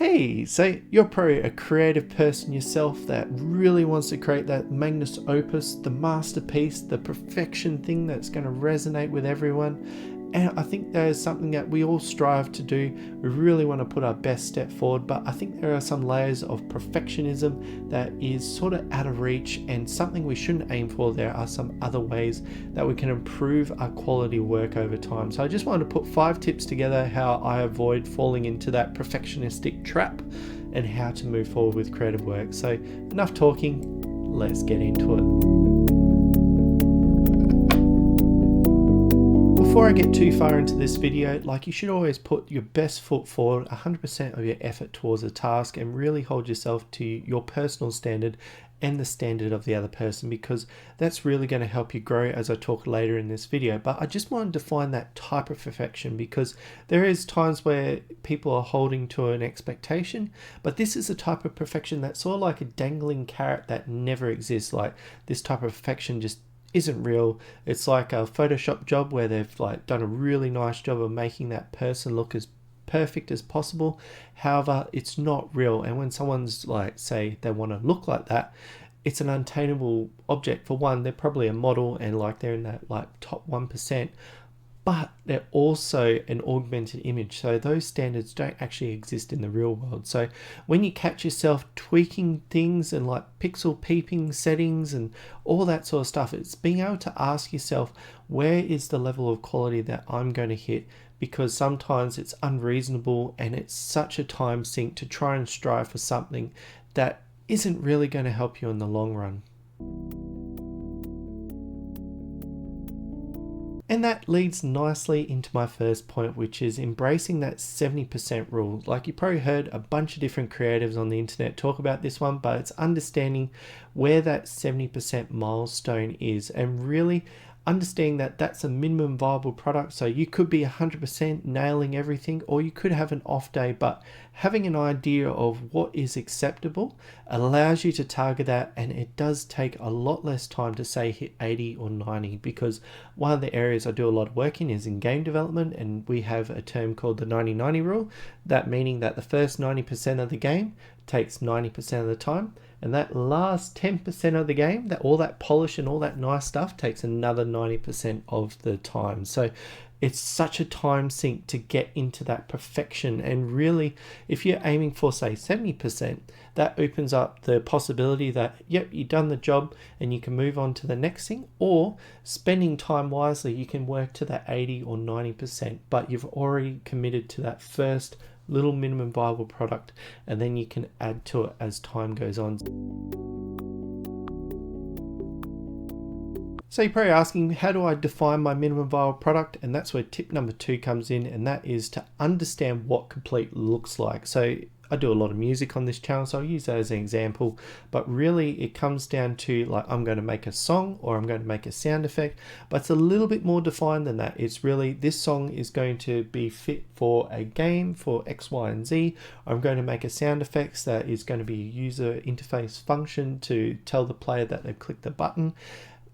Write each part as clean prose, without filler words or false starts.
Hey, so you're probably a creative person yourself that really wants to create that magnus opus, the masterpiece, the perfection thing that's going to resonate with everyone. And I think that is something that we all strive to do. We really want to put our best step forward, but I think there are some layers of perfectionism that is sort of out of reach and something we shouldn't aim for. There are some other ways that we can improve our quality work over time. So I just wanted to put 5 tips together how I avoid falling into that perfectionistic trap and how to move forward with creative work. So enough talking, let's get into it. Before I get too far into this video, you should always put your best foot forward, 100% of your effort towards a task, and really hold yourself to your personal standard and the standard of the other person, because that's really going to help you grow, as I talk later in this video. But I just wanted to find that type of perfection, because there is times where people are holding to an expectation, but this is a type of perfection that's sort of like a dangling carrot that never exists. Like, this type of perfection just isn't real. It's like a Photoshop job where they've done a really nice job of making that person look as perfect as possible. However, it's not real. And when someone's say they want to look like that, it's an unattainable object. For one, they're probably a model and they're in that top 1%, but they're also an augmented image. So those standards don't actually exist in the real world. So when you catch yourself tweaking things and pixel peeping settings and all that sort of stuff, it's being able to ask yourself, where is the level of quality that I'm going to hit? Because sometimes it's unreasonable and it's such a time sink to try and strive for something that isn't really going to help you in the long run. And that leads nicely into my first point, which is embracing that 70% rule. You probably heard a bunch of different creatives on the internet talk about this one, but it's understanding where that 70% milestone is and really understanding that that's a minimum viable product. So you could be 100% nailing everything, or you could have an off day, but having an idea of what is acceptable allows you to target that, and it does take a lot less time to say hit 80 or 90, because one of the areas I do a lot of work in is in game development, and we have a term called the 90-90 rule, that meaning that the first 90% of the game takes 90% of the time, and that last 10% of the game, that all that polish and all that nice stuff, takes another 90% of the time. So it's such a time sink to get into that perfection. And really, if you're aiming for, say, 70%, that opens up the possibility that, yep, you've done the job and you can move on to the next thing. Or spending time wisely, you can work to that 80 or 90%, but you've already committed to that first little minimum viable product, and then you can add to it as time goes on. So you're probably asking, how do I define my minimum viable product? And that's where tip number 2 comes in, and that is to understand what complete looks like. So I do a lot of music on this channel, so I'll use that as an example, but really it comes down to I'm going to make a song or I'm going to make a sound effect, but it's a little bit more defined than that. It's really, this song is going to be fit for a game for X, Y, and Z. I'm going to make a sound effects that is going to be a user interface function to tell the player that they've clicked the button,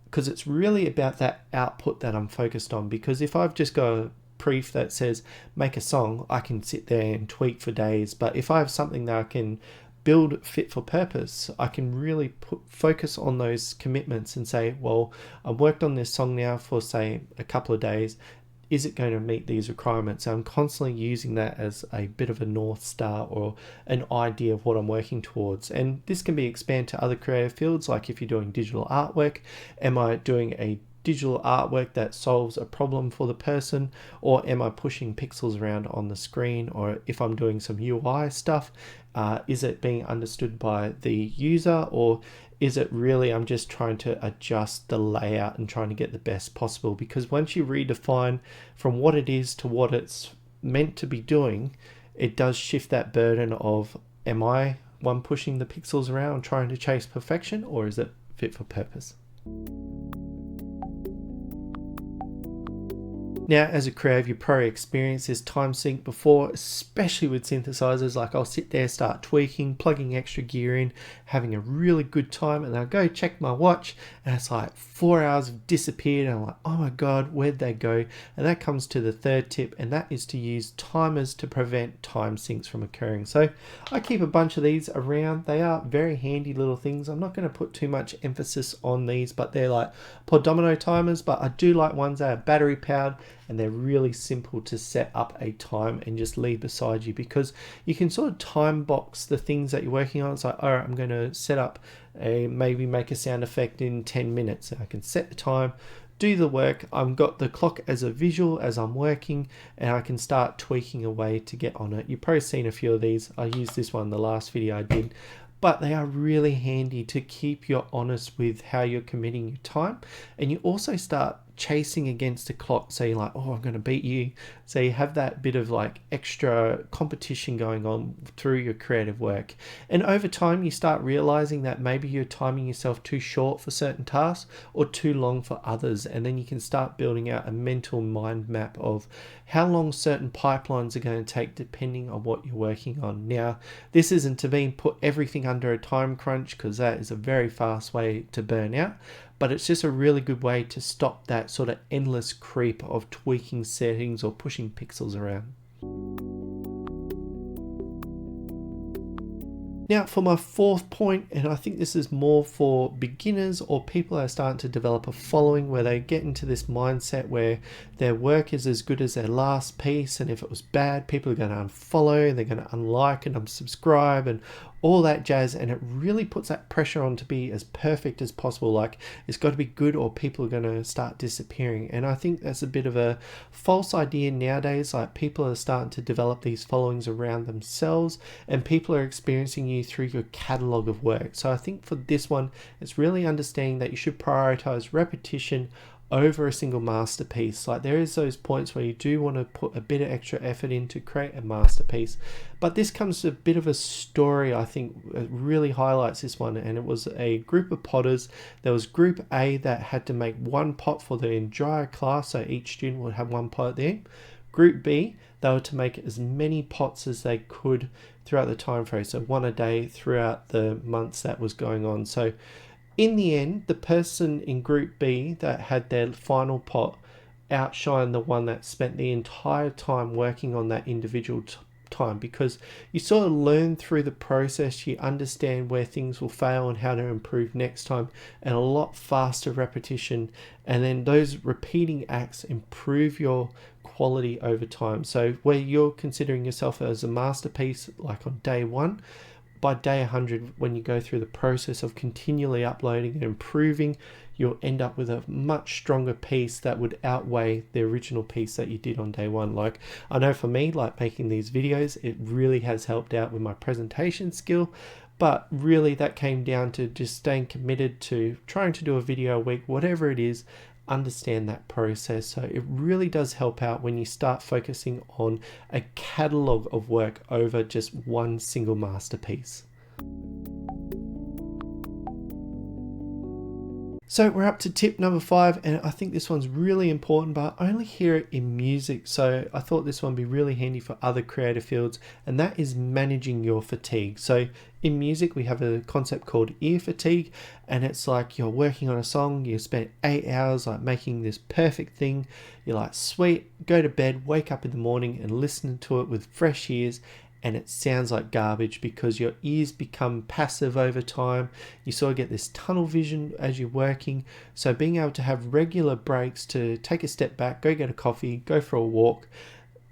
because it's really about that output that I'm focused on. Because if I've just got a brief that says make a song, I can sit there and tweak for days. But if I have something that I can build fit for purpose, I can really focus on those commitments and say, well, I've worked on this song now for, say, a couple of days. Is it going to meet these requirements? So I'm constantly using that as a bit of a North Star or an idea of what I'm working towards. And this can be expanded to other creative fields, like if you're doing digital artwork, am I doing a digital artwork that solves a problem for the person, or am I pushing pixels around on the screen? Or if I'm doing some UI stuff, is it being understood by the user, or is it really I'm just trying to adjust the layout and trying to get the best possible? Because once you redefine from what it is to what it's meant to be doing, it does shift that burden of, am I one pushing the pixels around trying to chase perfection, or is it fit for purpose? Now, as a creative, you probably experience this time sink before, especially with synthesizers. Like I'll sit there, start tweaking, plugging extra gear in, having a really good time, and I'll go check my watch, and it's like 4 hours have disappeared, and I'm like, oh my God, where'd they go? And that comes to the third tip, and that is to use timers to prevent time sinks from occurring. So I keep a bunch of these around. They are very handy little things. I'm not going to put too much emphasis on these, but they're like Podomino timers, but I do like ones that are battery powered, and they're really simple to set up a time and just leave beside you, because you can sort of time box the things that you're working on. It's like, all right, I'm going to set up maybe make a sound effect in 10 minutes. I can set the time, do the work. I've got the clock as a visual as I'm working, and I can start tweaking away to get on it. You've probably seen a few of these. I used this one in the last video I did, but they are really handy to keep you honest with how you're committing your time. And you also start chasing against the clock, so you're like, oh, I'm going to beat you. So you have that bit of like extra competition going on through your creative work. And over time you start realizing that maybe you're timing yourself too short for certain tasks or too long for others, and then you can start building out a mental mind map of how long certain pipelines are going to take depending on what you're working on. Now, this isn't to mean put everything under a time crunch, because that is a very fast way to burn out, but it's just a really good way to stop that sort of endless creep of tweaking settings or pushing pixels around. Now for my fourth point, and I think this is more for beginners or people that are starting to develop a following, where they get into this mindset where their work is as good as their last piece, and if it was bad, people are going to unfollow, they're going to unlike and unsubscribe and all that jazz, and it really puts that pressure on to be as perfect as possible. Like, it's got to be good or people are going to start disappearing. And I think that's a bit of a false idea nowadays. Like, people are starting to develop these followings around themselves, and people are experiencing you through your catalog of work. So I think for this one, it's really understanding that you should prioritize repetition over a single masterpiece. Like, there is those points where you do want to put a bit of extra effort in to create a masterpiece, but this comes to a bit of a story. I think it really highlights this one, and it was a group of potters. There was group A that had to make one pot for the entire class, so each student would have one pot at the end. Group B, they were to make as many pots as they could throughout the time frame, so one a day throughout the months that was going on. So in the end, the person in group B that had their final pot outshined the one that spent the entire time working on that individual time, because you sort of learn through the process, you understand where things will fail and how to improve next time, and a lot faster repetition, and then those repeating acts improve your quality over time. So where you're considering yourself as a masterpiece, like on day one, by day 100, when you go through the process of continually uploading and improving, you'll end up with a much stronger piece that would outweigh the original piece that you did on day one. Like, I know for me, like making these videos, it really has helped out with my presentation skill, but really that came down to just staying committed to trying to do a video a week, whatever it is. Understand that process. So it really does help out when you start focusing on a catalog of work over just one single masterpiece. So we're up to tip number 5, and I think this one's really important, but I only hear it in music, so I thought this one would be really handy for other creative fields, and that is managing your fatigue. So in music, we have a concept called ear fatigue, and it's like you're working on a song, you spent 8 hours like making this perfect thing, you're like, sweet, go to bed, wake up in the morning and listen to it with fresh ears, and it sounds like garbage because your ears become passive over time. You sort of get this tunnel vision as you're working. So being able to have regular breaks to take a step back, go get a coffee, go for a walk,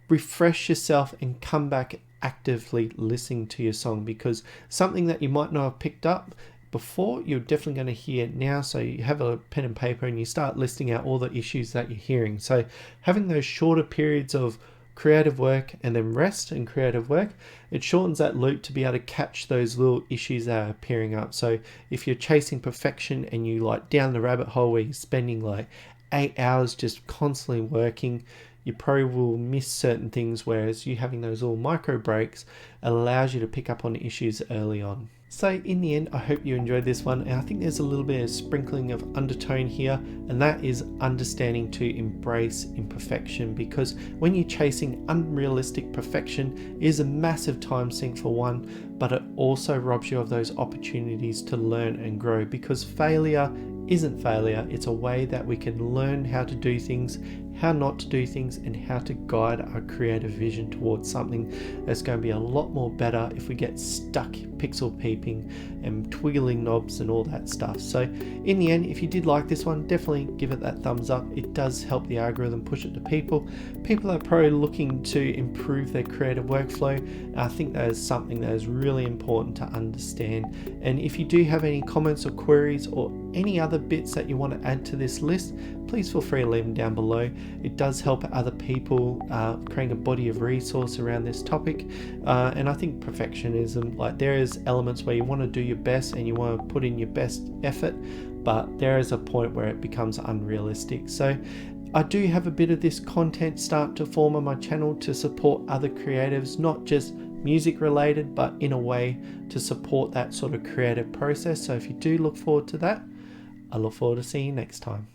refresh yourself and come back actively listening to your song, because something that you might not have picked up before, you're definitely going to hear now. So you have a pen and paper and you start listing out all the issues that you're hearing. So having those shorter periods of creative work and then rest and creative work, it shortens that loop to be able to catch those little issues that are appearing up. So if you're chasing perfection and you like down the rabbit hole where you're spending like 8 hours just constantly working, you probably will miss certain things, whereas you having those little micro breaks allows you to pick up on issues early on. So in the end, I hope you enjoyed this one, and I think there's a little bit of sprinkling of undertone here, and that is understanding to embrace imperfection, because when you're chasing unrealistic perfection, it is a massive time sink for one, but it also robs you of those opportunities to learn and grow, because failure isn't failure. It's a way that we can learn how to do things, how not to do things, and how to guide our creative vision towards something that's going to be a lot more better if we get stuck pixel peeping and twiddling knobs and all that stuff. So in the end, if you did like this one, definitely give it that thumbs up. It does help the algorithm push it to people that are probably looking to improve their creative workflow. I think that is something that is really important to understand. And if you do have any comments or queries or any other bits that you want to add to this list, please feel free to leave them down below. It does help other people creating a body of resource around this topic. And I think perfectionism, like, there is elements where you want to do your best and you want to put in your best effort, but there is a point where it becomes unrealistic. So I do have a bit of this content start to form on my channel to support other creatives, not just music related, but in a way to support that sort of creative process. So if you do look forward to that, I look forward to seeing you next time.